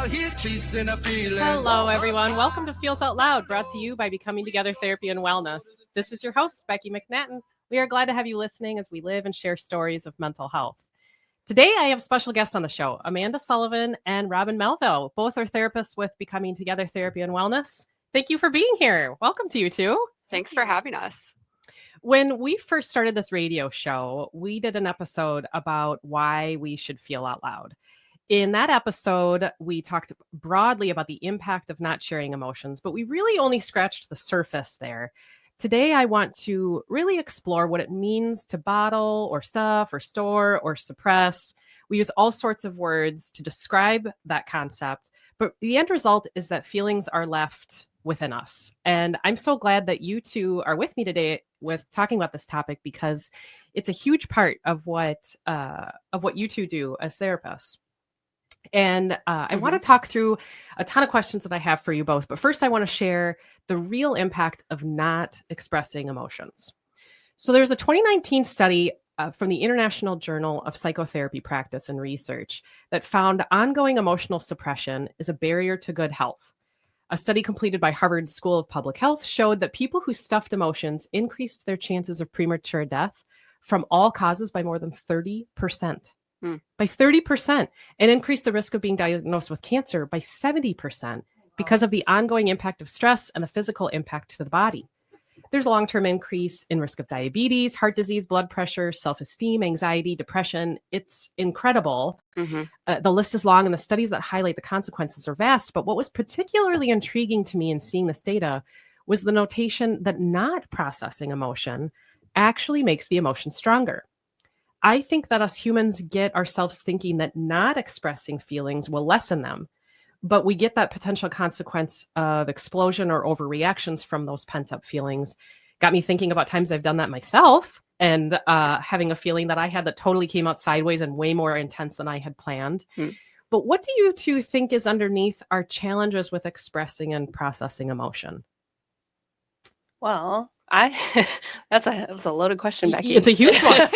out here chasing a feeling. Hello, everyone. Welcome to Feels Out Loud, brought to you by Becoming Together Therapy and Wellness. This is your host, Becky McNattin. We are glad to have you listening as we live and share stories of mental health. Today, I have special guests on the show, Amanda Sullivan and Robin Melville. Both are therapists with Becoming Together Therapy and Wellness. Thank you for being here. Welcome to you two. Thanks for having us. When we first started this radio show, we did an episode about why we should feel out loud. In that episode, we talked broadly about the impact of not sharing emotions, but we really only scratched the surface there. Today, I want to really explore what it means to bottle or stuff or store or suppress. We use all sorts of words to describe that concept, but the end result is that feelings are left within us. And I'm so glad that you two are with me today with talking about this topic, because it's a huge part of what you two do as therapists. And I want to talk through a ton of questions that I have for you both. But first, I want to share the real impact of not expressing emotions. So there's a 2019 study from the International Journal of Psychotherapy Practice and Research that found ongoing emotional suppression is a barrier to good health. A study completed by Harvard School of Public Health showed that people who stuffed emotions increased their chances of premature death from all causes by more than 30%. By 30%, and increased the risk of being diagnosed with cancer by 70% because of the ongoing impact of stress and the physical impact to the body. There's a long-term increase in risk of diabetes, heart disease, blood pressure, self-esteem, anxiety, depression. It's incredible. The list is long, and the studies that highlight the consequences are vast. But what was particularly intriguing to me in seeing this data was the notation that not processing emotion actually makes the emotion stronger. I think that us humans get ourselves thinking that not expressing feelings will lessen them, but we get that potential consequence of explosion or overreactions from those pent-up feelings. Got me thinking about times I've done that myself, and having a feeling that I had that totally came out sideways and way more intense than I had planned. But what do you two think is underneath our challenges with expressing and processing emotion? Well, that's a loaded question, Becky. It's a huge one.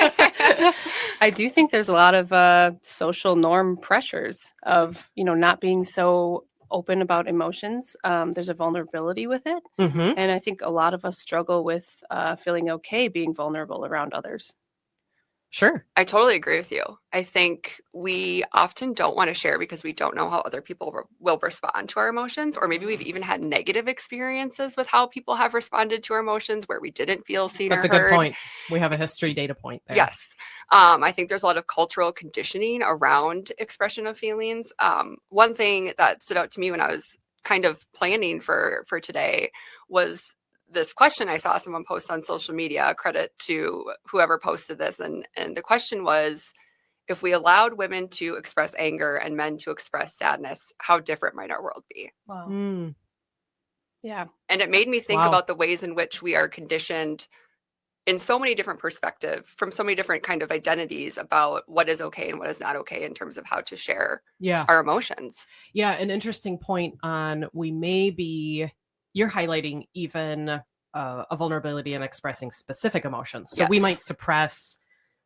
I do think there's a lot of social norm pressures of, not being so open about emotions. There's a vulnerability with it. And I think a lot of us struggle with feeling okay being vulnerable around others. Sure. I totally agree with you. I think we often don't want to share because we don't know how other people will respond to our emotions, or maybe we've even had negative experiences with how people have responded to our emotions where we didn't feel seen or heard. That's a good point. We have a history data point there. Yes. I think there's a lot of cultural conditioning around expression of feelings. One thing that stood out to me when I was kind of planning for today was this question I saw someone post on social media. Credit to whoever posted this. And the question was, if we allowed women to express anger and men to express sadness, how different might our world be? Wow. Yeah. And it made me think about the ways in which we are conditioned in so many different perspectives, from so many different kind of identities about what is okay and what is not okay in terms of how to share our emotions. Yeah. An interesting point on you're highlighting even a vulnerability in expressing specific emotions. So we might suppress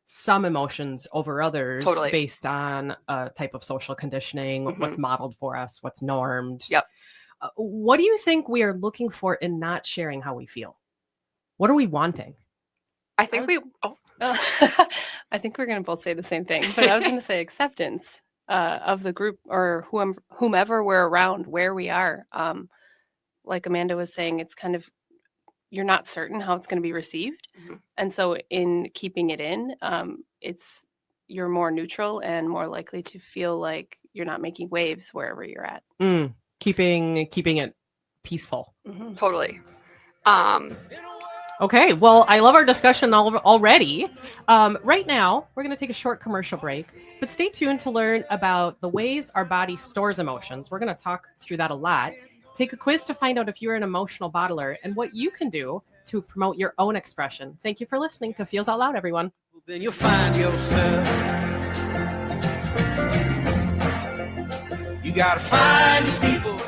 some emotions over others based on a type of social conditioning, what's modeled for us, what's normed. Yep. What do you think we are looking for in not sharing how we feel? What are we wanting? I think I think we're going to both say the same thing, but I was going to say acceptance of the group or whomever we're around, where we are. Like Amanda was saying, it's kind of, you're not certain how it's going to be received. And so in keeping it in, you're more neutral and more likely to feel like you're not making waves wherever you're at. Keeping it peaceful. Totally. Okay, well, I love our discussion already. Right now, we're going to take a short commercial break, but stay tuned to learn about the ways our body stores emotions. We're going to talk through that a lot. Take a quiz to find out if you're an emotional bottler and what you can do to promote your own expression. Thank you for listening to Feels Out Loud, everyone. Then you'll find yourself. You gotta find the people.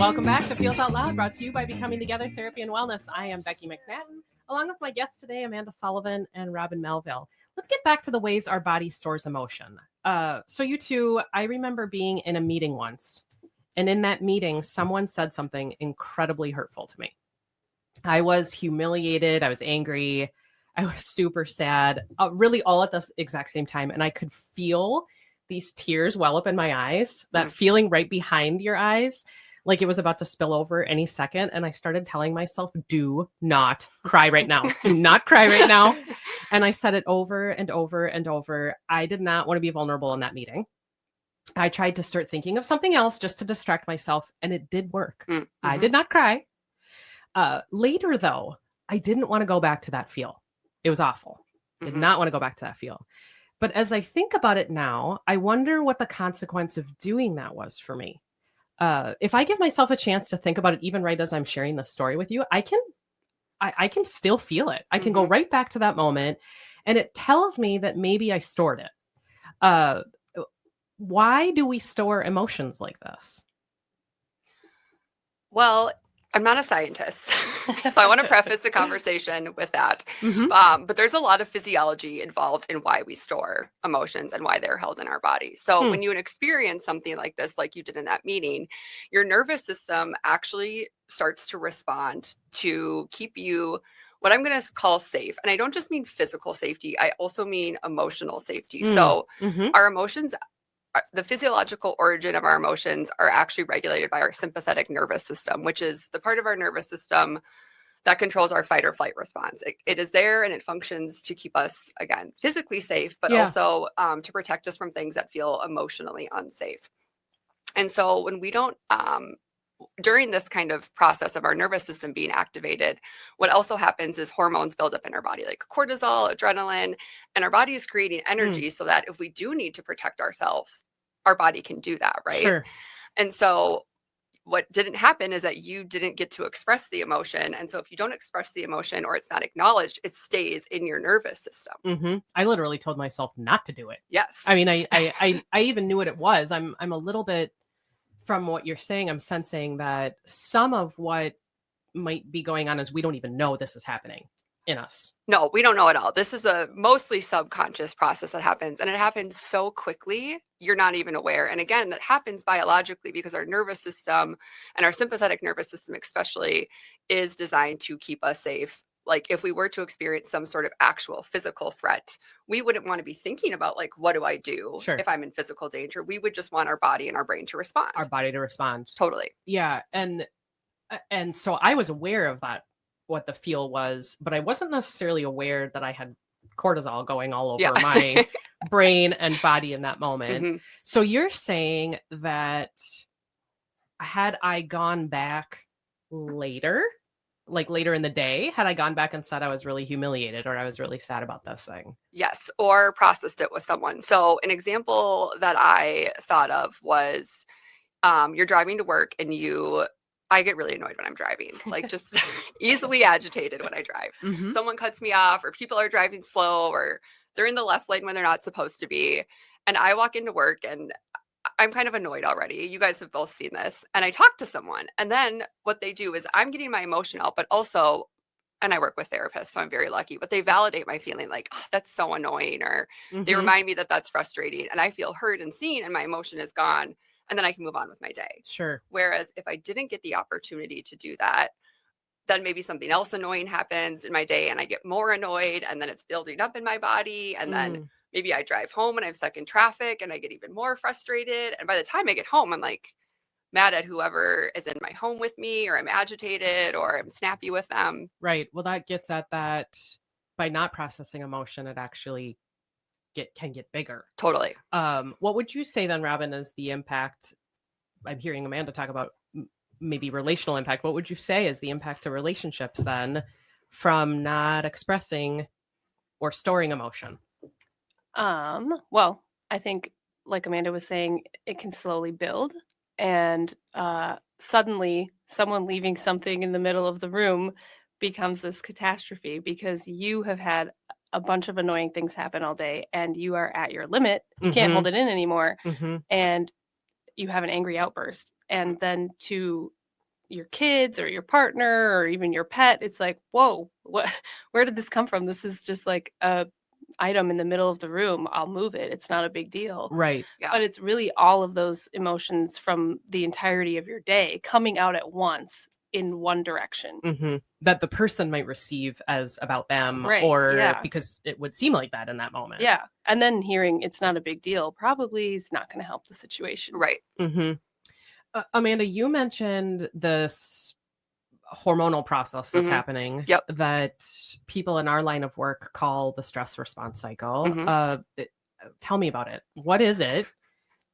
Welcome back to Feels Out Loud, brought to you by Becoming Together Therapy and Wellness. I am Becky McNattin, along with my guests today, Amanda Sullivan and Robin Melville. Let's get back to the ways our body stores emotion. So you two, I remember being in a meeting once, and in that meeting, someone said something incredibly hurtful to me. I was humiliated. I was angry. I was super sad, really all at the exact same time. And I could feel these tears well up in my eyes, that feeling right behind your eyes, like it was about to spill over any second. And I started telling myself, do not cry right now. Do not cry right now. And I said it over and over and over. I did not want to be vulnerable in that meeting. I tried to start thinking of something else just to distract myself, and it did work. I did not cry. Later, though, I didn't want to go back to that feel. It was awful. Did not want to go back to that feel. But as I think about it now, I wonder what the consequence of doing that was for me. If I give myself a chance to think about it, even right as I'm sharing the story with you, I can still feel it. I can go right back to that moment, and it tells me that maybe I stored it. Why do we store emotions like this? Well, I'm not a scientist, so I want to preface the conversation with that. But there's a lot of physiology involved in why we store emotions and why they're held in our body. So when you experience something like this, like you did in that meeting, your nervous system actually starts to respond to keep you, what I'm going to call safe. And I don't just mean physical safety, I also mean emotional safety. So our emotions, the physiological origin of our emotions are actually regulated by our sympathetic nervous system, which is the part of our nervous system that controls our fight or flight response. It is there and it functions to keep us, again, physically safe, but also to protect us from things that feel emotionally unsafe. And so when we don't, during this kind of process of our nervous system being activated, what also happens is hormones build up in our body, like cortisol, adrenaline, and our body is creating energy so that if we do need to protect ourselves, our body can do that, right? Sure. And so what didn't happen is that you didn't get to express the emotion. And so if you don't express the emotion or it's not acknowledged, it stays in your nervous system. I literally told myself not to do it. Yes. I mean, I even knew what it was. I'm a little bit, from what you're saying, I'm sensing that some of what might be going on is we don't even know this is happening in us. No, we don't know at all. This is a mostly subconscious process that happens, and it happens so quickly, you're not even aware. And again, that happens biologically because our nervous system and our sympathetic nervous system especially is designed to keep us safe. Like if we were to experience some sort of actual physical threat, we wouldn't want to be thinking about like, what do I do if I'm in physical danger? We would just want our body and our brain to respond. Our body to respond. Totally. Yeah. And so I was aware of that, what the feel was, but I wasn't necessarily aware that I had cortisol going all over my brain and body in that moment. So you're saying that had I gone back later, like later in the day, had I gone back and said I was really humiliated or I was really sad about this thing? Yes, or processed it with someone. So an example that I thought of was you're driving to work and I get really annoyed when I'm driving, like just easily agitated when I drive. Someone cuts me off or people are driving slow or they're in the left lane when they're not supposed to be. And I walk into work and I'm kind of annoyed already. You guys have both seen this. And I talk to someone. And then what they do is I'm getting my emotion out, but also, and I work with therapists, so I'm very lucky, but they validate my feeling like, oh, that's so annoying. Or they remind me that that's frustrating. And I feel heard and seen and my emotion is gone. And then I can move on with my day. Sure. Whereas if I didn't get the opportunity to do that, then maybe something else annoying happens in my day and I get more annoyed and then it's building up in my body. And then maybe I drive home and I'm stuck in traffic and I get even more frustrated. And by the time I get home, I'm like mad at whoever is in my home with me, or I'm agitated, or I'm snappy with them. Right. Well, that gets at that by not processing emotion, it actually can get bigger. Totally. What would you say then, Robin, is the impact? I'm hearing Amanda talk about maybe relational impact. What would you say is the impact to relationships then from not expressing or storing emotion? Well, I think like Amanda was saying, it can slowly build, and suddenly someone leaving something in the middle of the room becomes this catastrophe because you have had a bunch of annoying things happen all day and you are at your limit. You can't hold it in anymore. And you have an angry outburst. And then to your kids or your partner or even your pet, it's like, whoa, where did this come from? This is just like a item in the middle of the room. I'll move it. It's not a big deal. Right. Yeah. But it's really all of those emotions from the entirety of your day coming out at once in one direction. Mm-hmm. That the person might receive as about them, Right, or yeah. because it would seem like that in that moment. Yeah. And then hearing it's not a big deal probably is not going to help the situation. Right. Mm-hmm. Amanda, you mentioned this hormonal process that's Mhm. happening Yep. that people in our line of work call the stress response cycle. Mhm. Tell me about it. What is it?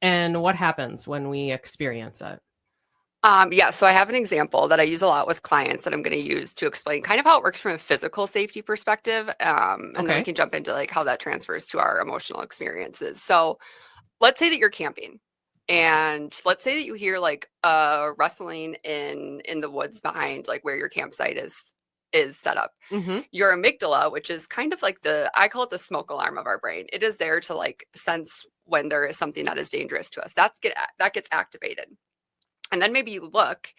And what happens when we experience it? Yeah, so I have an example that I use a lot with clients that I'm going to use to explain kind of how it works from a physical safety perspective. And then Okay. we can jump into like how that transfers to our emotional experiences. So let's say that you're camping, and let's say that you hear like rustling in the woods behind like where your campsite is set up. Mm-hmm. Your amygdala, which is kind of like I call it the smoke alarm of our brain. It is there to like sense when there is something that is dangerous to us. That gets activated. And then maybe you look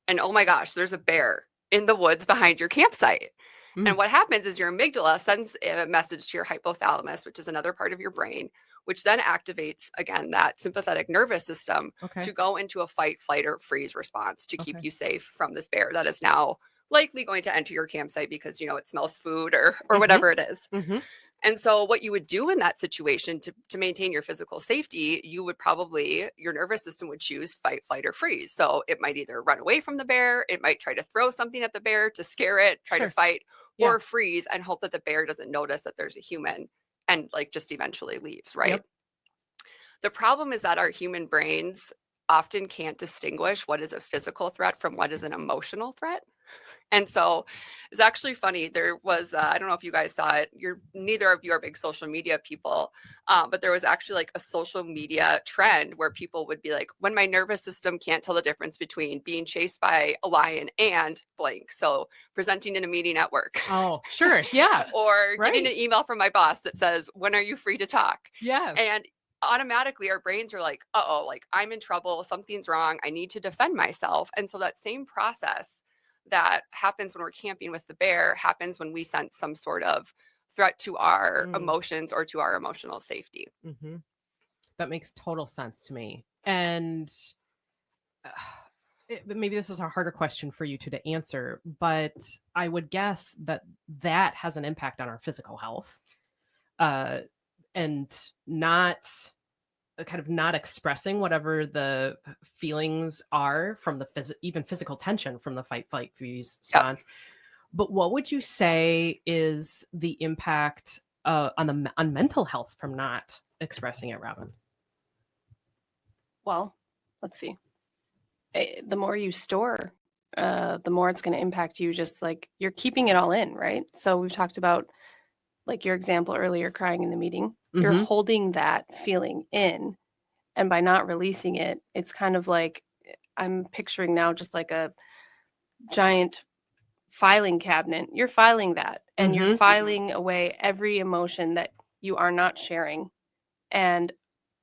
and oh my gosh, there's a bear in the woods behind your campsite. Mm. And what happens is your amygdala sends a message to your hypothalamus, which is another part of your brain, which then activates, again, that sympathetic nervous system Okay. to go into a fight, flight, or freeze response to keep Okay. you safe from this bear that is now likely going to enter your campsite because, it smells food or Mhm. whatever it is. Mm-hmm. And so what you would do in that situation to maintain your physical safety, your nervous system would choose fight, flight, or freeze. So it might either run away from the bear, it might try to throw something at the bear to scare it, try Sure. to fight, Yeah. or freeze and hope that the bear doesn't notice that there's a human and like just eventually leaves, right? Yep. The problem is that our human brains often can't distinguish what is a physical threat from what is an emotional threat. And so it's actually funny. There was, I don't know if you guys saw it. Neither of you are big social media people, but there was actually like a social media trend where people would be like, when my nervous system can't tell the difference between being chased by a lion and blank. So presenting in a meeting at work. Oh, sure. Yeah. Or getting Right. an email from my boss that says, when are you free to talk? Yes. And automatically our brains are like, uh-oh, like I'm in trouble. Something's wrong. I need to defend myself. And so that same process that happens when we're camping with the bear happens when we sense some sort of threat to our emotions or to our emotional safety. Mm-hmm. That makes total sense to me. And maybe this is a harder question for you to answer, but I would guess that has an impact on our physical health, and not expressing whatever the feelings are from the even physical tension from the fight, flight, freeze response. Yep. But what would you say is the impact on mental health from not expressing it, Robin? Well, let's see. The more you store, the more it's going to impact you. Just like you're keeping it all in, right? So we've talked about like your example earlier, crying in the meeting. Mm-hmm. You're holding that feeling in. And by not releasing it, it's kind of like, I'm picturing now just like a giant filing cabinet. You're filing that and you're filing away every emotion that you are not sharing. And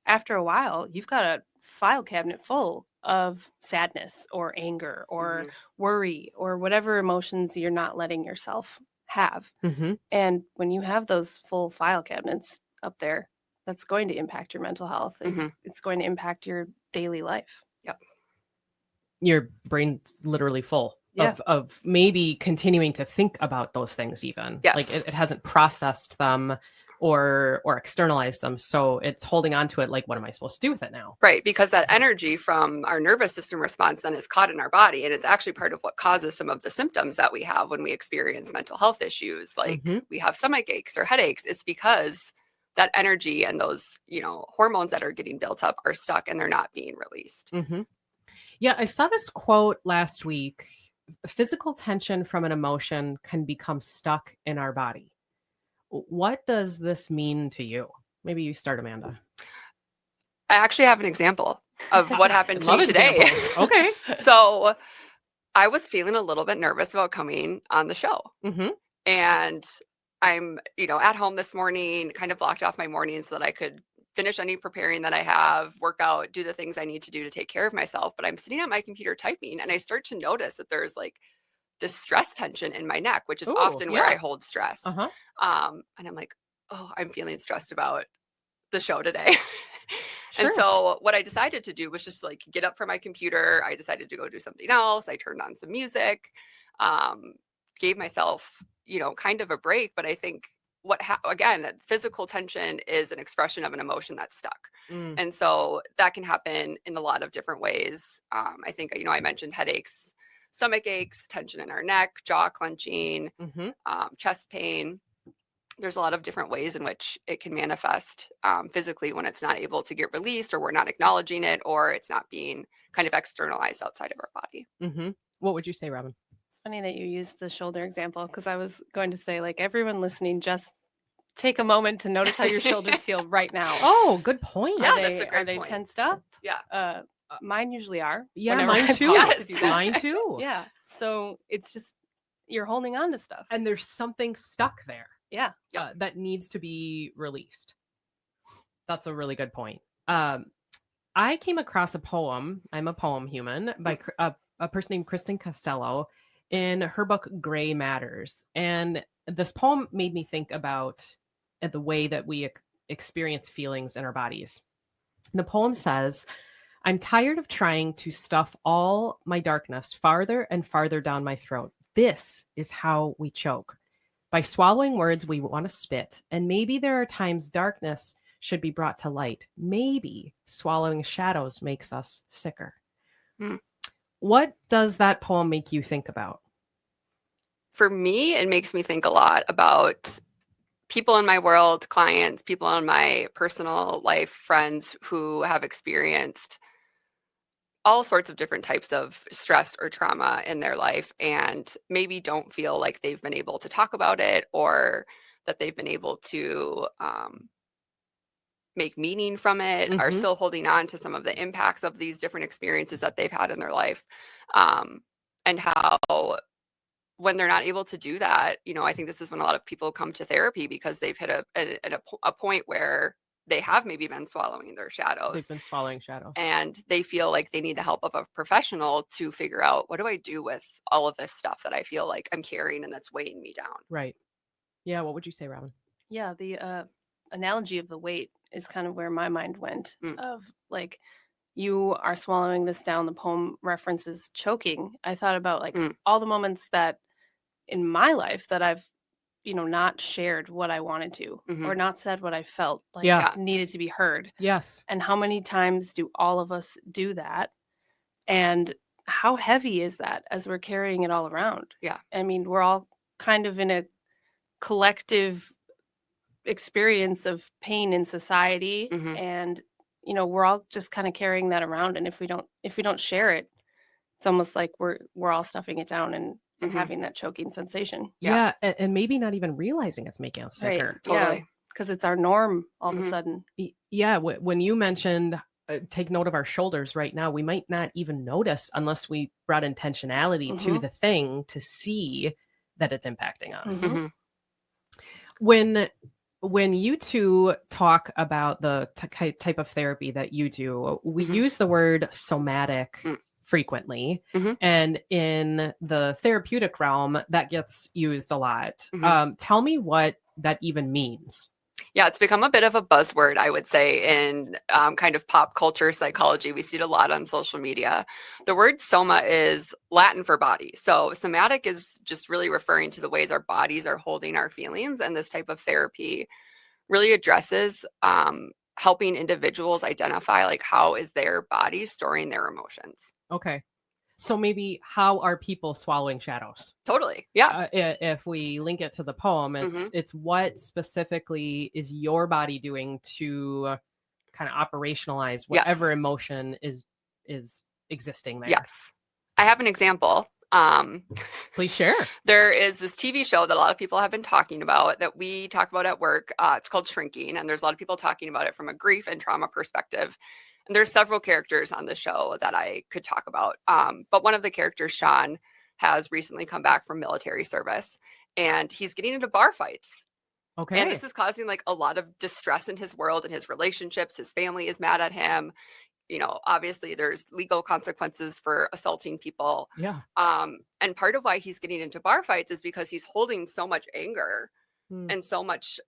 after a while, you've got a file cabinet full of sadness or anger or worry or whatever emotions you're not letting yourself have. And when you have those full file cabinets up there, that's going to impact your mental health. It's going to impact your daily life. Yep. Your brain's literally full of maybe continuing to think about those things even. Yes. Like it hasn't processed them or externalized them. So it's holding on to it like, what am I supposed to do with it now? Right. Because that energy from our nervous system response then is caught in our body. And it's actually part of what causes some of the symptoms that we have when we experience mental health issues. Like we have stomach aches or headaches. It's because that energy and those, hormones that are getting built up are stuck and they're not being released. Yeah, I saw this quote last week. Physical tension from an emotion can become stuck in our body. What does this mean to you? Maybe you start, Amanda. I actually have an example of what happened to me today. Okay. So I was feeling a little bit nervous about coming on the show. And I'm, at home this morning, kind of blocked off my morning so that I could finish any preparing that I have, work out, do the things I need to do to take care of myself. But I'm sitting at my computer typing, and I start to notice that there's like this stress tension in my neck, which is Ooh, often where I yeah. hold stress. Uh-huh. And I'm like, oh, I'm feeling stressed about the show today. Sure. And so what I decided to do was just like get up from my computer. I decided to go do something else. I turned on some music, gave myself, kind of a break. But I think again, physical tension is an expression of an emotion that's stuck. Mm. And so that can happen in a lot of different ways. I think, I mentioned headaches, stomach aches, tension in our neck, jaw clenching, Mm-hmm. chest pain. There's a lot of different ways in which it can manifest physically when it's not able to get released, or we're not acknowledging it, or it's not being kind of externalized outside of our body. Mm-hmm. What would you say, Robin? It's funny that you used the shoulder example, because I was going to say, like, everyone listening, just take a moment to notice how your shoulders feel right now. Oh, good point. Yeah, Are that's they, a great are they point. tensed up? Yeah. Mine usually are. Yeah, whenever mine I too. pause Yes. to do that. Mine too. Yeah. So it's just, you're holding on to stuff. And there's something stuck there Yeah. that needs to be released. That's a really good point. I came across a poem. I'm a poem human by a person named Kristen Costello in her book Gray Matters. And this poem made me think about the way that we experience feelings in our bodies. The poem says, I'm tired of trying to stuff all my darkness farther and farther down my throat. This is how we choke. By swallowing words we want to spit. And maybe there are times darkness should be brought to light. Maybe swallowing shadows makes us sicker. What does that poem make you think about? For me, it makes me think a lot about people in my world, clients, people in my personal life, friends who have experienced all sorts of different types of stress or trauma in their life, and maybe don't feel like they've been able to talk about it, or that they've been able to make meaning from it, are Mhm. still holding on to some of the impacts of these different experiences that they've had in their life. And how when they're not able to do that, I think this is when a lot of people come to therapy, because they've hit a point where they have maybe been swallowing their shadows. They've been swallowing shadow. And they feel like they need the help of a professional to figure out, what do I do with all of this stuff that I feel like I'm carrying and that's weighing me down? Right. Yeah. What would you say, Robin? Yeah, the analogy of the weight is kind of where my mind went, Mm. of like, you are swallowing this down. The poem references choking. I thought about like all the moments that in my life that I've, not shared what I wanted to, or not said what I felt like needed to be heard. Yes. And how many times do all of us do that? And how heavy is that as we're carrying it all around? Yeah. I mean, we're all kind of in a collective experience of pain in society, and we're all just kind of carrying that around. And if we don't share it, it's almost like we're all stuffing it down and having that choking sensation. Yeah. And maybe not even realizing it's making us sicker. Right. Totally. Yeah, because it's our norm all of a sudden. Yeah. When you mentioned take note of our shoulders right now, we might not even notice unless we brought intentionality to the thing to see that it's impacting us. When you two talk about the type of therapy that you do, we use the word somatic frequently. And in the therapeutic realm, that gets used a lot. Tell me what that even means. Yeah, it's become a bit of a buzzword, I would say, in kind of pop culture psychology. We see it a lot on social media. The word soma is Latin for body. So somatic is just really referring to the ways our bodies are holding our feelings. And this type of therapy really addresses helping individuals identify, like, how is their body storing their emotions. Okay. So maybe how are people swallowing shadows? Totally. Yeah. If we link it to the poem, it's what specifically is your body doing to kind of operationalize whatever emotion is existing there. Yes. I have an example. Please share. There is this TV show that a lot of people have been talking about, that we talk about at work. It's called Shrinking, and there's a lot of people talking about it from a grief and trauma perspective. And there's several characters on the show that I could talk about. But one of the characters, Sean, has recently come back from military service, and he's getting into bar fights. Okay. And this is causing like a lot of distress in his world and his relationships. His family is mad at him. Obviously there's legal consequences for assaulting people. Yeah. And part of why he's getting into bar fights is because he's holding so much anger Hmm. and so much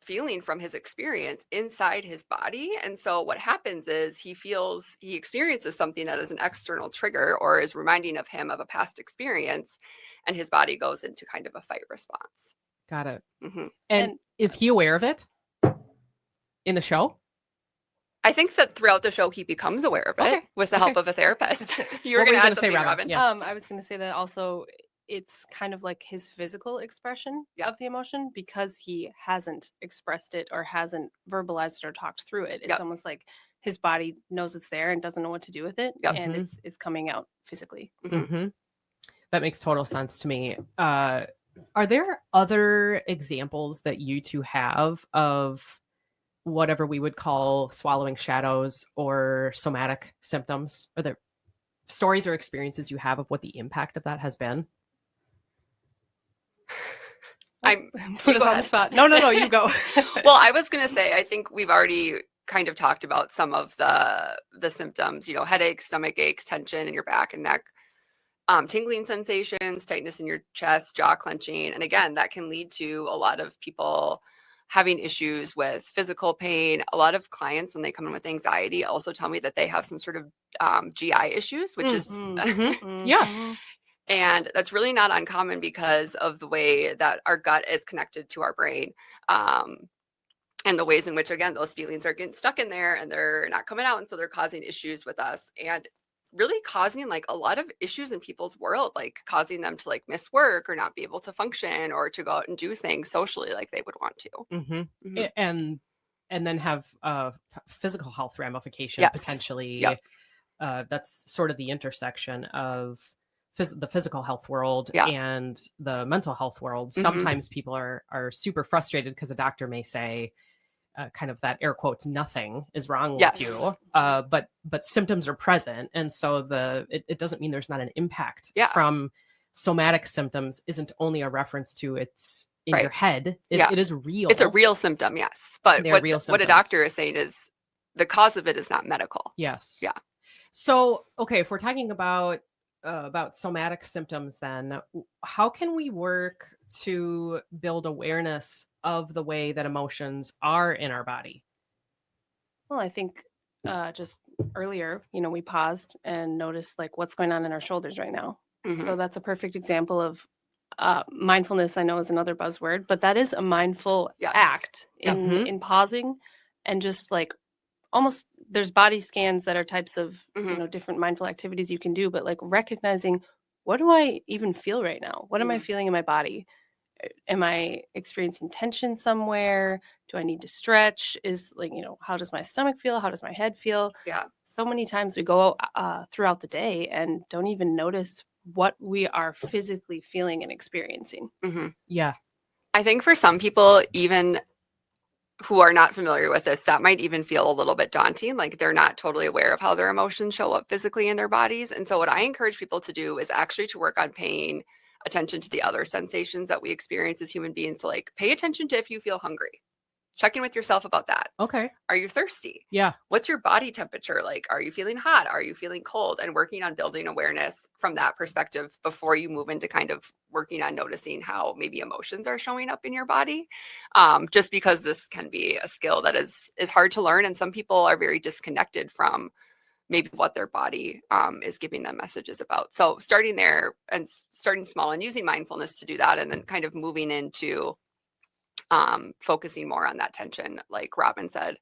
feeling from his experience inside his body. And so what happens is he experiences something that is an external trigger or is reminding of him of a past experience, and his body goes into kind of a fight response. Got it. Mm-hmm. And is he aware of it in the show? I think that throughout the show, he becomes aware of it with the help of a therapist. You were going to add something, Robin. Yeah. I was going to say that also it's kind of like his physical expression of the emotion, because he hasn't expressed it or hasn't verbalized it or talked through it. It's almost like his body knows it's there and doesn't know what to do with it. And it's coming out physically. Mm-hmm. That makes total sense to me. Are there other examples that you two have of whatever we would call swallowing shadows or somatic symptoms? Are there stories or experiences you have of what the impact of that has been? I'm put us on the spot. No, you go. Well, I was going to say, I think we've already kind of talked about some of the symptoms, headaches, stomach aches, tension in your back and neck, tingling sensations, tightness in your chest, jaw clenching. And again, that can lead to a lot of people having issues with physical pain. A lot of clients, when they come in with anxiety, also tell me that they have some sort of GI issues, which is, yeah. And that's really not uncommon because of the way that our gut is connected to our brain. And the ways in which, again, those feelings are getting stuck in there and they're not coming out. And so they're causing issues with us and really causing like a lot of issues in people's world, like causing them to like miss work or not be able to function or to go out and do things socially like they would want to. Mm-hmm. And then have physical health ramifications potentially. Yep. That's sort of the intersection of the physical health world and the mental health world. Sometimes people are super frustrated because a doctor may say kind of that air quotes nothing is wrong with you, but symptoms are present, and so it doesn't mean there's not an impact from somatic symptoms. Isn't only a reference to it's in your head. It is real. It's a real symptom, yes, but what a doctor is saying is the cause of it is not medical. Yes. Yeah. So okay, if we're talking about somatic symptoms, then how can we work to build awareness of the way that emotions are in our body? Well, I think just earlier, we paused and noticed like what's going on in our shoulders right now. So that's a perfect example of mindfulness. I know is another buzzword, but that is a mindful act in pausing and just like almost there's body scans that are types of different mindful activities you can do, but like recognizing, what do I even feel right now? What am I feeling in my body? Am I experiencing tension somewhere? Do I need to stretch? Is like, how does my stomach feel? How does my head feel? Yeah. So many times we go throughout the day and don't even notice what we are physically feeling and experiencing. Yeah. I think for some people, even who are not familiar with this, that might even feel a little bit daunting. Like they're not totally aware of how their emotions show up physically in their bodies. And so what I encourage people to do is actually to work on paying attention to the other sensations that we experience as human beings. So like pay attention to if you feel hungry. Check in with yourself about that. Okay. Are you thirsty? Yeah. What's your body temperature like? Are you feeling hot? Are you feeling cold? And working on building awareness from that perspective before you move into kind of working on noticing how maybe emotions are showing up in your body. Just because this can be a skill that is hard to learn. And some people are very disconnected from maybe what their body is giving them messages about. So starting there and starting small and using mindfulness to do that, and then kind of moving into focusing more on that tension, like Robin said.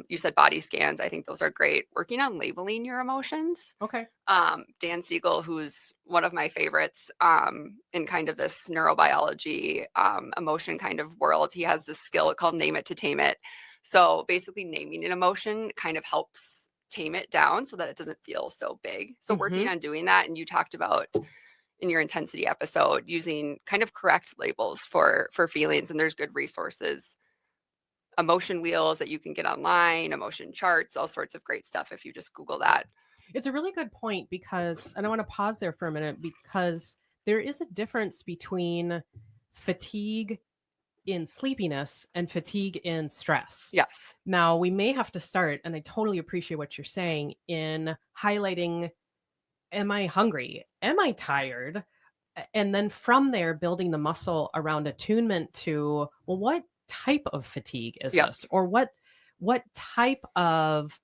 You said body scans. I think those are great. Working on labeling your emotions. Okay. Dan Siegel, who's one of my favorites in kind of this neurobiology emotion kind of world, he has this skill called name it to tame it. So basically naming an emotion kind of helps tame it down so that it doesn't feel so big. So working on doing that, and you talked about in your intensity episode using kind of correct labels for feelings, and there's good resources, emotion wheels that you can get online, emotion charts, all sorts of great stuff if you just Google that. It's a really good point because, and I want to pause there for a minute, because there is a difference between fatigue in sleepiness and fatigue in stress. Yes. Now, we may have to start, and I totally appreciate what you're saying, in highlighting, am I hungry? Am I tired? And then from there, building the muscle around attunement to, well, what type of fatigue is Yep. this? Or what type of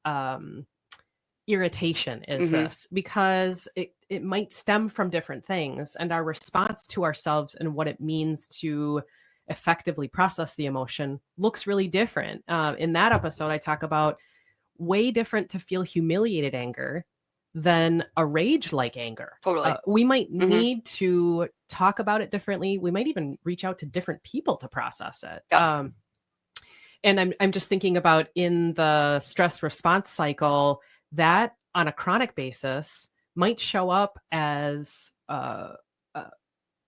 irritation is this? Because it might stem from different things, and our response to ourselves and what it means to effectively process the emotion looks really different. In that episode, I talk about way different to feel humiliated anger than a rage-like anger. Totally. We might need to talk about it differently. We might even reach out to different people to process it. Yep. And I'm just thinking about in the stress response cycle, that on a chronic basis might show up as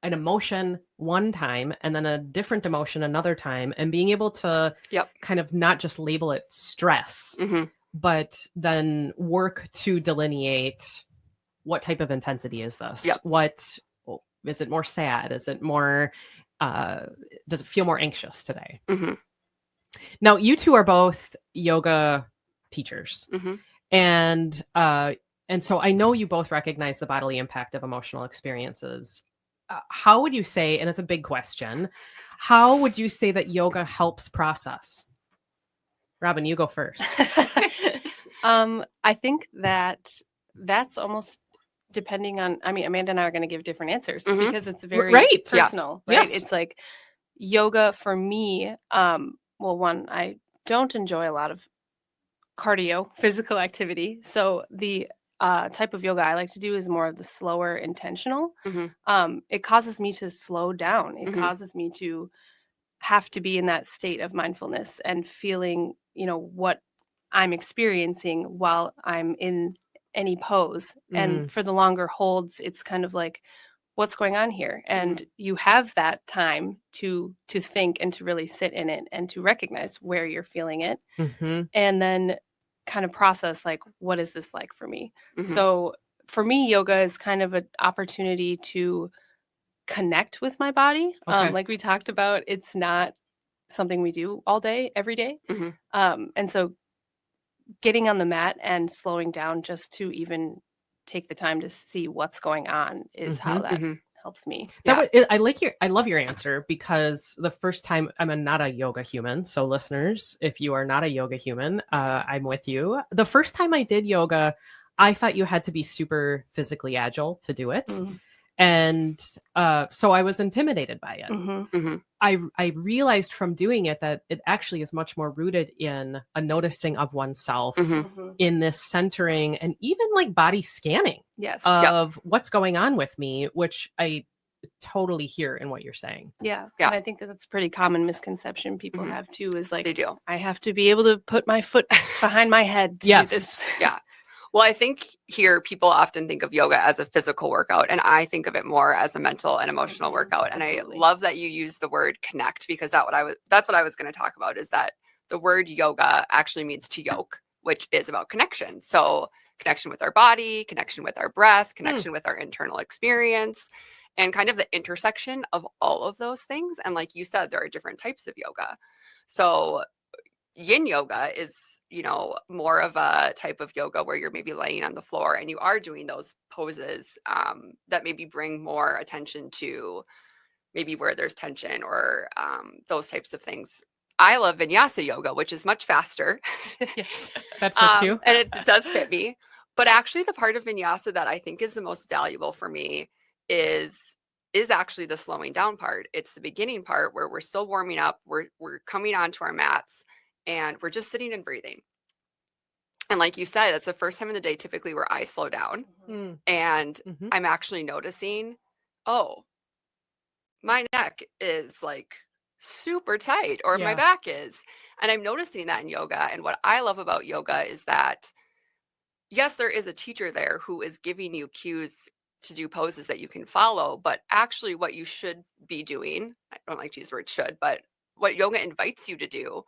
an emotion one time and then a different emotion another time, and being able to kind of not just label it stress, but then work to delineate what type of intensity is this? What is it? More sad? Is it more, does it feel more anxious today? Now, you two are both yoga teachers. And so I know you both recognize the bodily impact of emotional experiences. How would you say, and it's a big question, how would you say that yoga helps process? Robin, you go first. I think that's almost depending on, I mean, Amanda and I are going to give different answers because it's very personal, right? Yes. It's like yoga for me. Well, one, I don't enjoy a lot of cardio, physical activity. So the type of yoga I like to do is more of the slower, intentional. It causes me to slow down. It causes me to have to be in that state of mindfulness and feeling, what I'm experiencing while I'm in any pose. And for the longer holds, it's kind of like, what's going on here? And you have that time to think and to really sit in it and to recognize where you're feeling it. And then kind of process, like, what is this like for me? So for me, yoga is kind of an opportunity to connect with my body. Like we talked about, it's not something we do all day, every day. And so getting on the mat and slowing down just to even take the time to see what's going on is how that helps me. I love your answer, because the first time, I'm not a yoga human. So listeners, if you are not a yoga human, I'm with you. The first time I did yoga, I thought you had to be super physically agile to do it. And so I was intimidated by it. I realized from doing it that it actually is much more rooted in a noticing of oneself, in this centering and even like body scanning of what's going on with me, which I totally hear in what you're saying. And I think that's a pretty common misconception people have too, is like, I have to be able to put my foot behind my head to do this. Well, I think here people often think of yoga as a physical workout, and I think of it more as a mental and emotional workout. And I love that you use the word connect, because that's what I was going to talk about, is that the word yoga actually means to yoke, which is about connection. So connection with our body, connection with our breath, connection with our internal experience, and kind of the intersection of all of those things. And like you said, there are different types of yoga. So yin yoga is, more of a type of yoga where you're maybe laying on the floor and you are doing those poses that maybe bring more attention to maybe where there's tension or those types of things. I love vinyasa yoga, which is much faster. That fits you. And it does fit me. But actually the part of vinyasa that I think is the most valuable for me is actually the slowing down part. It's the beginning part where we're still warming up. We're coming onto our mats and we're just sitting and breathing. And like you said, it's the first time in the day typically where I slow down and I'm actually noticing, oh, my neck is like super tight, or my back is. And I'm noticing that in yoga. And what I love about yoga is that, yes, there is a teacher there who is giving you cues to do poses that you can follow, but actually what you should be doing, I don't like to use the word should, but what yoga invites you to do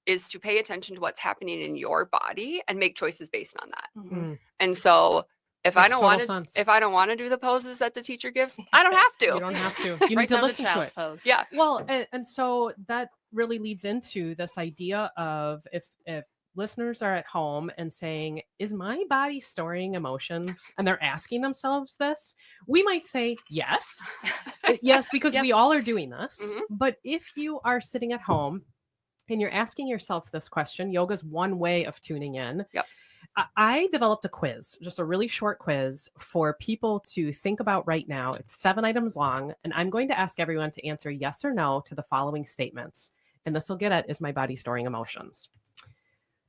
is to pay attention to what's happening in your body and make choices based on that. And so If I Makes don't total want to, sense. if I don't want to do the poses that the teacher gives, I don't have to. You don't have to. You Right need to down to listen to child's it. pose. Yeah. Well, and so that really leads into this idea of if listeners are at home and saying, is my body storing emotions? And they're asking themselves this, we might say yes. Yes, because Yep. we all are doing this. Mhm. But if you are sitting at home and you're asking yourself this question, yoga's one way of tuning in. Yep. I developed a quiz, just a really short quiz for people to think about right now. It's 7 items long, and I'm going to ask everyone to answer yes or no to the following statements. And this will get at, is my body storing emotions?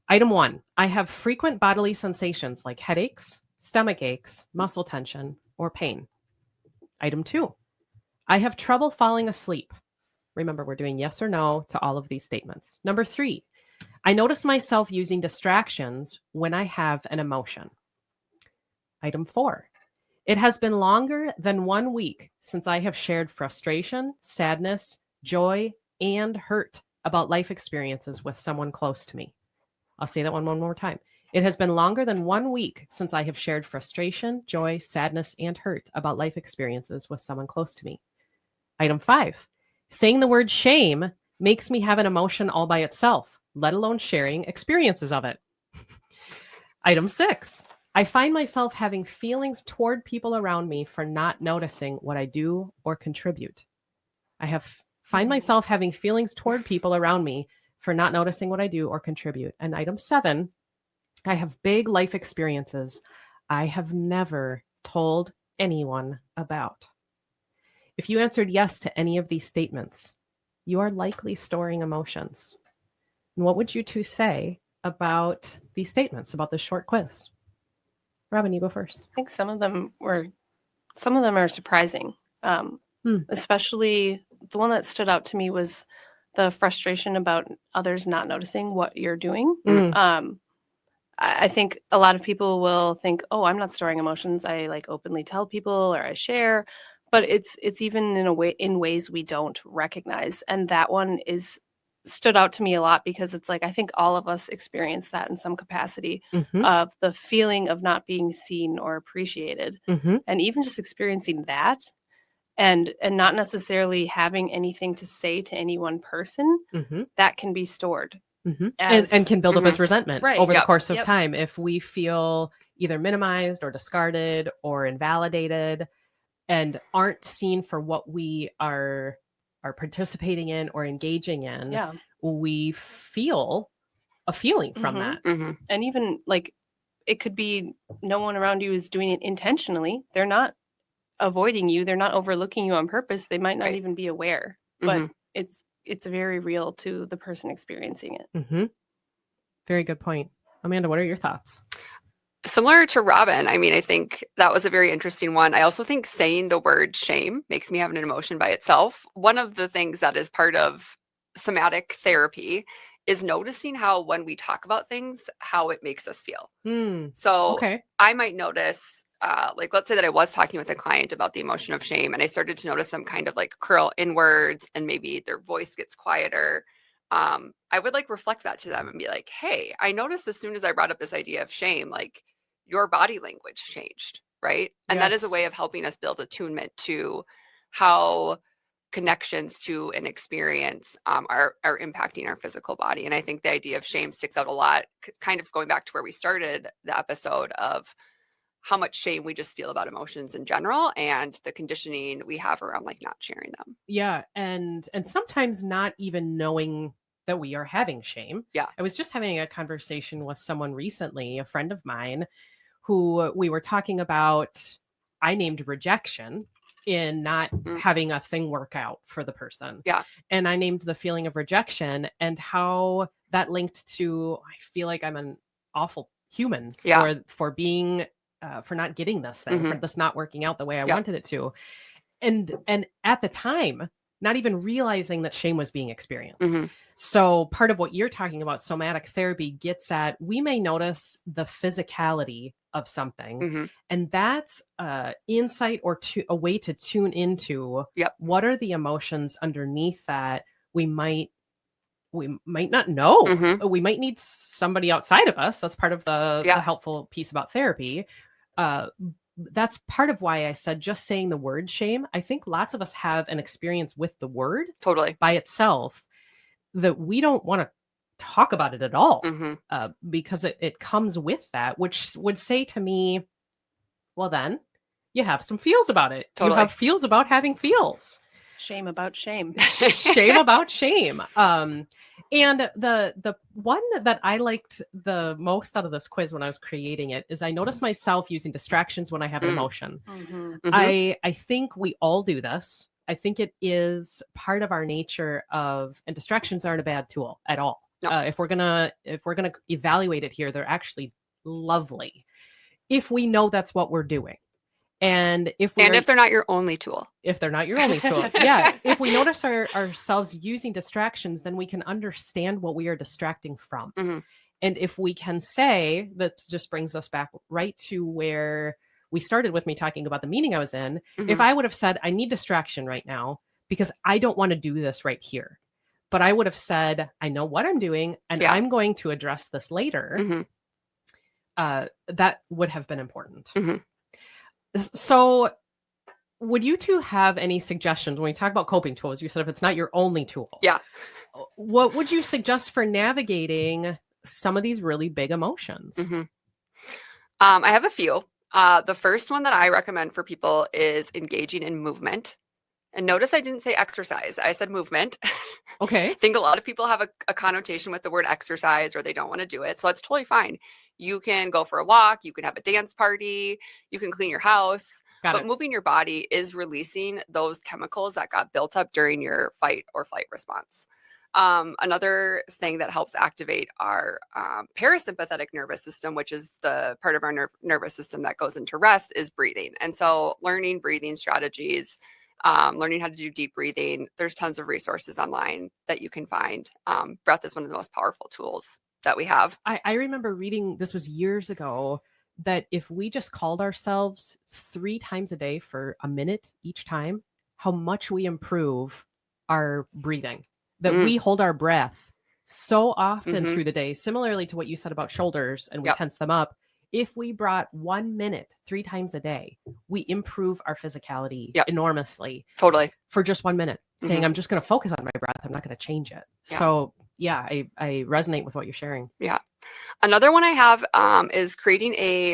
Item 1, I have frequent bodily sensations like headaches, stomach aches, muscle tension, or pain. Item 2, I have trouble falling asleep. Remember, we're doing yes or no to all of these statements. Number 3, I notice myself using distractions when I have an emotion. Item 4, it has been longer than 1 week since I have shared frustration, sadness, joy, and hurt about life experiences with someone close to me. I'll say that one more time. It has been longer than 1 week since I have shared frustration, joy, sadness, and hurt about life experiences with someone close to me. Item 5, saying the word shame makes me have an emotion all by itself, let alone sharing experiences of it. Item 6, I find myself having feelings toward people around me for not noticing what I do or contribute. I find myself having feelings toward people around me for not noticing what I do or contribute. And item 7, I have big life experiences I have never told anyone about. If you answered yes to any of these statements, you are likely storing emotions. And what would you two say about these statements, about this short quiz? Robin, you go first. I think some of them are surprising. Especially the one that stood out to me was the frustration about others not noticing what you're doing. I think a lot of people will think, oh, I'm not storing emotions. I like openly tell people or I share, but it's even in ways we don't recognize. And that one stood out to me a lot because it's like, I think all of us experience that in some capacity of the feeling of not being seen or appreciated. And even just experiencing that and not necessarily having anything to say to any one person, that can be stored. And can build up as resentment over the course of Yep. time if we feel either minimized or discarded or invalidated and aren't seen for what we are participating in or engaging in. We feel a feeling from that. And even like it could be no one around you is doing it intentionally. They're not avoiding you. They're not overlooking you on purpose. They might not even be aware, but it's very real to the person experiencing it. Very good point. Amanda, what are your thoughts? Similar to Robin, I mean, I think that was a very interesting one. I also think saying the word shame makes me have an emotion by itself. One of the things that is part of somatic therapy is noticing how when we talk about things, how it makes us feel. So I might notice, like, let's say that I was talking with a client about the emotion of shame and I started to notice them kind of like curl inwards and maybe their voice gets quieter. I would like reflect that to them and be like, hey, I noticed as soon as I brought up this idea of shame, like your body language changed, right? And that is a way of helping us build attunement to how connections to an experience are impacting our physical body. And I think the idea of shame sticks out a lot, kind of going back to where we started the episode of how much shame we just feel about emotions in general and the conditioning we have around like not sharing them. Yeah. And sometimes not even knowing that we are having shame. Yeah. I was just having a conversation with someone recently, a friend of mine, who we were talking about, I named rejection in not having a thing work out for the person. Yeah. And I named the feeling of rejection and how that linked to, I feel like I'm an awful human for being, for not getting this thing, for this not working out the way I wanted it to. And at the time, not even realizing that shame was being experienced. So part of what you're talking about, somatic therapy, gets at, we may notice the physicality of something, and that's insight or a way to tune into what are the emotions underneath that we might not know. We might need somebody outside of us. That's part of the helpful piece about therapy. That's part of why I said just saying the word shame. I think lots of us have an experience with the word Totally. by itself that we don't want to talk about it at all, because it comes with that, which would say to me, well, then you have some feels about it. Totally. You have feels about having feels. Shame about shame. Shame about shame. And the one that I liked the most out of this quiz when I was creating it is I noticed myself using distractions when I have an emotion. I think we all do this. I think it is part of our nature and distractions aren't a bad tool at all. No. If we're gonna evaluate it here, they're actually lovely if we know that's what we're doing. And if they're not your only tool. If they're not your only tool. Yeah. If we notice ourselves using distractions, then we can understand what we are distracting from. And if we can say, that just brings us back right to where we started with me talking about the meeting I was in. If I would have said, I need distraction right now because I don't want to do this right here. But I would have said, I know what I'm doing and I'm going to address this later. That would have been important. So would you two have any suggestions when we talk about coping tools? You said if it's not your only tool. Yeah. What would you suggest for navigating some of these really big emotions? I have a few. The first one that I recommend for people is engaging in movement. And notice I didn't say exercise. I said movement. Okay. I think a lot of people have a connotation with the word exercise or they don't want to do it. So that's totally fine. You can go for a walk. You can have a dance party. You can clean your house. But moving your body is releasing those chemicals that got built up during your fight or flight response. Another thing that helps activate our parasympathetic nervous system, which is the part of our nervous system that goes into rest, is breathing. And so learning breathing strategies, learning how to do deep breathing. There's tons of resources online that you can find. Breath is one of the most powerful tools that we have. I remember reading, this was years ago, that if we just called ourselves 3 times a day for a minute each time, how much we improve our breathing, that we hold our breath so often through the day, similarly to what you said about shoulders and we tense them up. If we brought 1 minute 3 times a day, we improve our physicality enormously. Totally. For just 1 minute, saying, I'm just going to focus on my breath. I'm not going to change it. Yeah. So yeah, I resonate with what you're sharing. Yeah. Another one I have is creating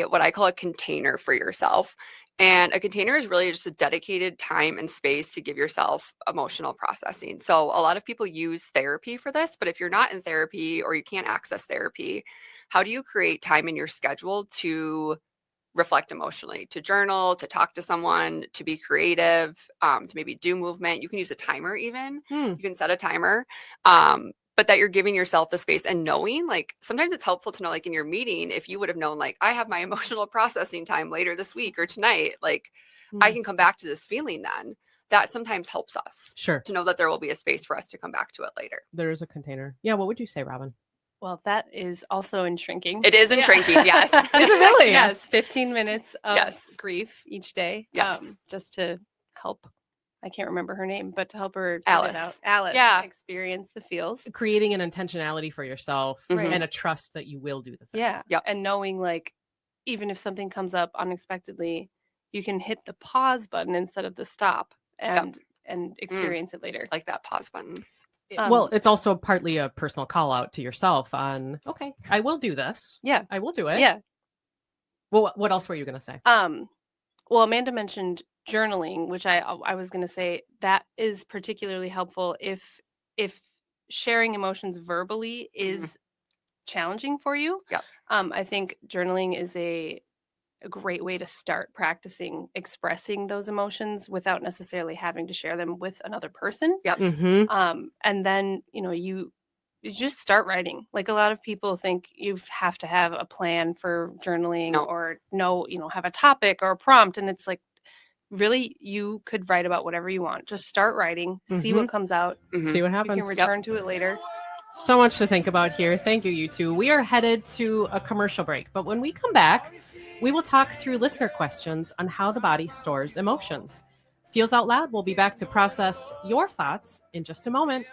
what I call a container for yourself. And a container is really just a dedicated time and space to give yourself emotional processing. So a lot of people use therapy for this, but if you're not in therapy or you can't access therapy, how do you create time in your schedule to reflect emotionally, to journal, to talk to someone, to be creative, to maybe do movement? You can use a timer even. You can set a timer. But that you're giving yourself the space and knowing, like, sometimes it's helpful to know, like in your meeting, if you would have known, like, I have my emotional processing time later this week or tonight, like I can come back to this feeling then. That sometimes helps us to know that there will be a space for us to come back to it later. There is a container. Yeah. What would you say, Robin? Well, that is also in shrinking. It is in shrinking. Yes. Is it really? Yes. 15 minutes of grief each day. Yes. Just to help. I can't remember her name, but to help her Alice. get it out. Alice. Yeah. Experience the feels. Creating an intentionality for yourself and a trust that you will do the thing. Yeah. Yep. And knowing, like, even if something comes up unexpectedly, you can hit the pause button instead of the stop and experience it later. Like that pause button. Well, it's also partly a personal call out to yourself on, okay, I will do this. Yeah. I will do it. Yeah. Well, what else were you going to say? Well, Amanda mentioned journaling, which I was going to say that is particularly helpful if sharing emotions verbally is challenging for you. Yeah. I think journaling is a great way to start practicing expressing those emotions without necessarily having to share them with another person. Yep. And then, you just start writing. Like, a lot of people think you have to have a plan for journaling or have a topic or a prompt. And it's like, really, you could write about whatever you want. Just start writing, see what comes out. See what happens. You can return to it later. So much to think about here. Thank you, you two. We are headed to a commercial break, but when we come back, we will talk through listener questions on how the body stores emotions. Feels Out Loud will be back to process your thoughts in just a moment.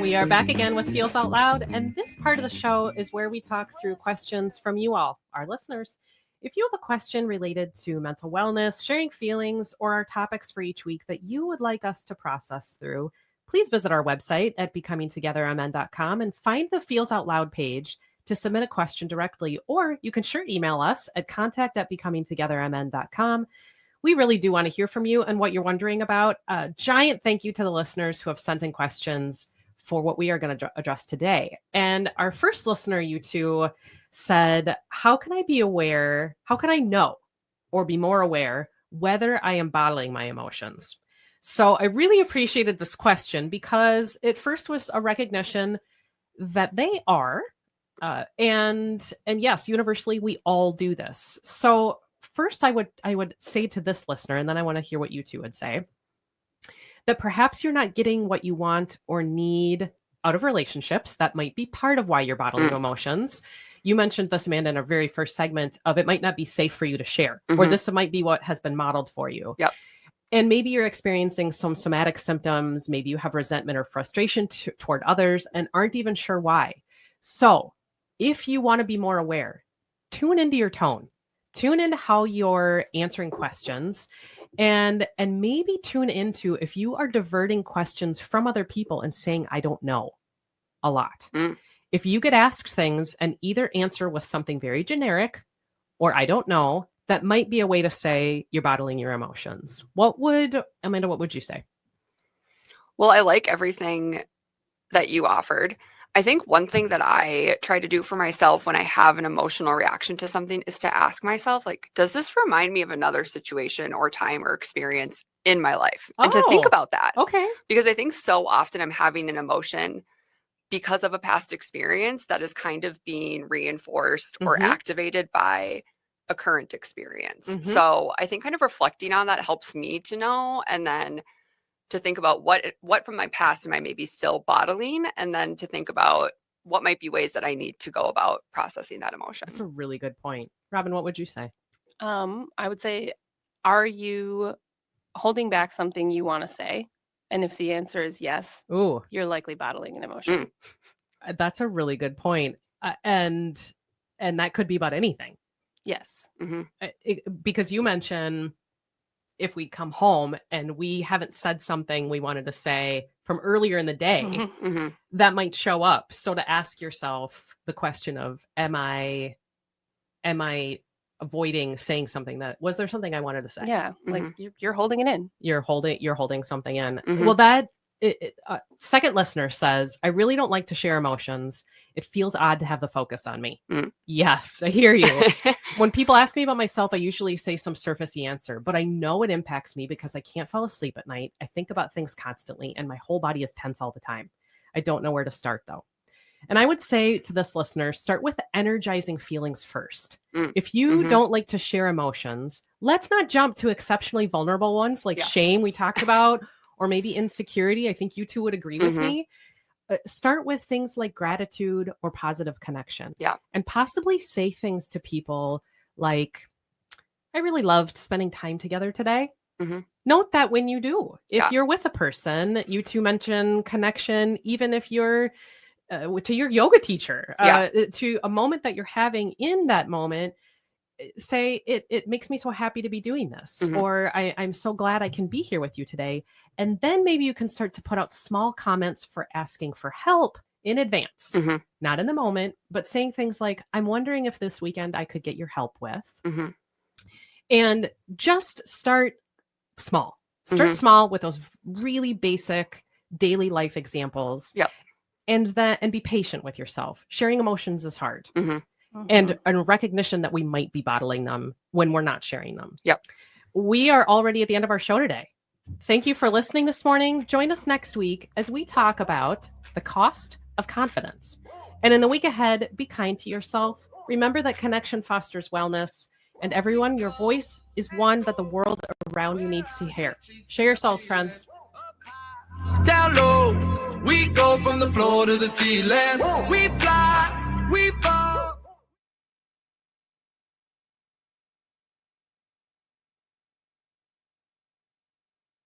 We are back again with Feels Out Loud, and this part of the show is where we talk through questions from you all, our listeners. If you have a question related to mental wellness, sharing feelings, or our topics for each week that you would like us to process through, please visit our website at becomingtogethermn.com and find the Feels Out Loud page to submit a question directly, or you can sure email us at contact@becomingtogethermn.com. We really do want to hear from you and what you're wondering about. A giant thank you to the listeners who have sent in questions for what we are going to address today. And our first listener, you two, said, how can I know or be more aware whether I am bottling my emotions? So I really appreciated this question because it first was a recognition that they are, and yes, universally, we all do this. So first, I would say to this listener, and then I want to hear what you two would say, that perhaps you're not getting what you want or need out of relationships. That might be part of why you're bottling emotions. You mentioned this, Amanda, in our very first segment of it might not be safe for you to share, or this might be what has been modeled for you. Yep. And maybe you're experiencing some somatic symptoms. Maybe you have resentment or frustration toward others and aren't even sure why. So if you want to be more aware, tune into your tone. Tune into how you're answering questions, and maybe tune into if you are diverting questions from other people and saying, I don't know, a lot. If you get asked things and either answer with something very generic or I don't know, that might be a way to say you're bottling your emotions. Amanda, what would you say? Well, I like everything that you offered. I think one thing that I try to do for myself when I have an emotional reaction to something is to ask myself, like, does this remind me of another situation or time or experience in my life? And to think about that. Okay. Because I think so often I'm having an emotion because of a past experience that is kind of being reinforced or activated by a current experience. So I think kind of reflecting on that helps me to know, and then to think about what from my past am I maybe still bottling, and then to think about what might be ways that I need to go about processing that emotion. That's a really good point. Robin, what would you say? I would say, are you holding back something you want to say? And if the answer is yes, you're likely bottling an emotion. That's a really good point. And that could be about anything. Yes. Because you mentioned if we come home and we haven't said something we wanted to say from earlier in the day, that might show up. So to ask yourself the question of, am I avoiding saying something was there something I wanted to say? Yeah. Like you're holding it in. You're holding something in. Well, that second listener says, I really don't like to share emotions. It feels odd to have the focus on me. Yes, I hear you. When people ask me about myself, I usually say some surfacey answer, but I know it impacts me because I can't fall asleep at night. I think about things constantly and my whole body is tense all the time. I don't know where to start though. And I would say to this listener, start with energizing feelings first. If you don't like to share emotions, let's not jump to exceptionally vulnerable ones like shame we talked about, or maybe insecurity. I think you two would agree with me. Start with things like gratitude or positive connection. Yeah. And possibly say things to people like, I really loved spending time together today. Note that when you do. If you're with a person, you two mention connection, even if you're to your yoga teacher, to a moment that you're having in that moment, say it makes me so happy to be doing this, or I'm so glad I can be here with you today. And then maybe you can start to put out small comments for asking for help in advance, not in the moment, but saying things like, I'm wondering if this weekend I could get your help with. And just start small. Start small with those really basic daily life examples. And be patient with yourself. Sharing emotions is hard. And a recognition that we might be bottling them when we're not sharing them. We are already at the end of our show today. Thank you for listening this morning. Join us next week as we talk about the cost of confidence. And in the week ahead, be kind to yourself. Remember that connection fosters wellness. And everyone, your voice is one that the world around you needs to hear. Share yourselves, friends. Down low, we go from the floor to the ceiling. We fly